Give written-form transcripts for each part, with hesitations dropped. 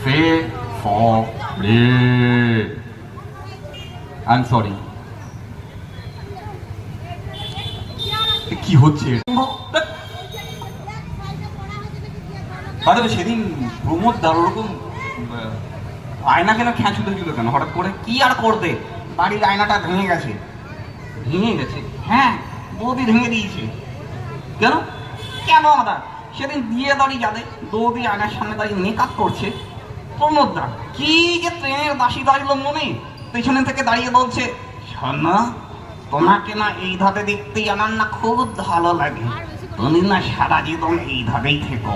favorite. I'm sorry. কি হচ্ছে? সেদিন প্রমোদ দার ওরকম আয়না কেন খেঁচু দিল কেন হঠাৎ করে? কি আর করতে, বাড়ির আয়নাটা ভেঙে গেছে। ভেঙে গেছে? হ্যাঁ, বৌদি ভেঙে দিয়েছে। কেন? কেন আদা? সেদিন বিয়ে দাঁড়ি যাবে, বৌদি আয়নার সামনে দাঁড়িয়ে মেকআপ করছে। প্রমোদ দা কি যে ট্রেনের দাসী দাঁড়িয়ে মনে পেছনে থেকে দাঁড়িয়ে বলছে, শোনো, তোমাকে না এই ধারে দেখতেই আমার না খুব ভালো লাগে, তুমি না সারা জীবন এই ধারেই থেকো।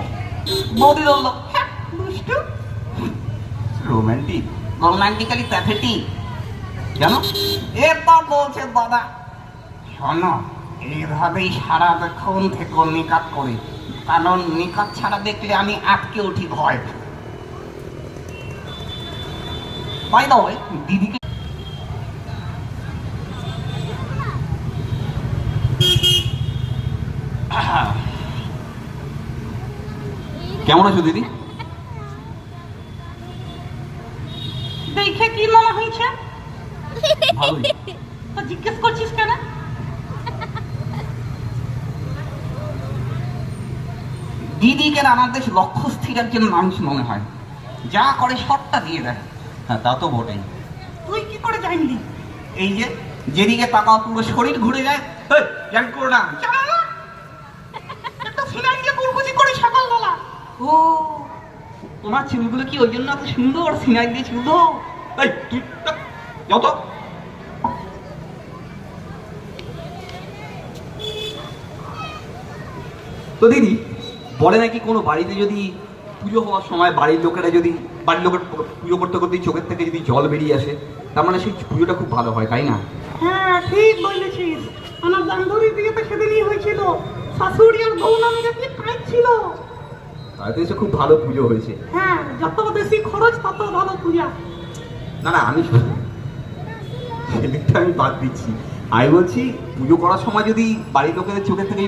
বৌদি বললো, হ্যাঁ দুষ্টু। Romantic, romantically pathetic. কেন? এরপর বলছে, দাদা শোনো, এইভাবেই সারাক্ষণ থেকো মেকআপ করে, কারণ মেকআপ ছাড়া দেখলে আমি আটকে উঠি ভয়। বাই দ্য ওয়ে, দিদিকে কেমন আছো দিদি? দেখে কি মনে হয়েছে? ভালোই। তো জিজ্ঞেস করছিস কেন? দিদিকে আমার বেশ লক্ষ্য স্থির একজন মানুষ মনে হয়, যা করে সবটা দিয়ে দেয়। হ্যাঁ, তা তো বটেই। তুই কি করে জানলি? এই যে যেদিকে তাকাও পুরো শরীর ঘুরে যায়। জান করো না, একটা ফিনাইল দিয়ে কুলকুচি করে সকালবেলা। ও তোমার চুলগুলো কি ওই জন্য এত সুন্দর? সিনাই দিয়ে চুল ধো। এই তুই যাও তো। তো দিদি বলে নাকি কোনো বাড়িতে যদি পুজো হওয়ার সময় বাড়ির লোকের পুজো করতে করতেই চোখের থেকে যদি জল বেরিয়ে আসে, তার মানে সেই পুজোটা খুব ভালো হয়, তাই না? হ্যাঁ ঠিক বলেছিস, আমার বান্ধবীর বিয়েতে সেদিনই হয়েছিল, শাশুড়ি আর বউ নামে কি কাঁদছিল। তাহলে এসে খুব ভালো পুজো হয়েছে। হ্যাঁ, যত বেশি খরচ তত ভালো পূজা। না না, আমি সেদিকটা আমি বাদ দিচ্ছি। আমি বলছি পুজো করার সময় যদি বাড়ির লোকেদের চোখের থেকে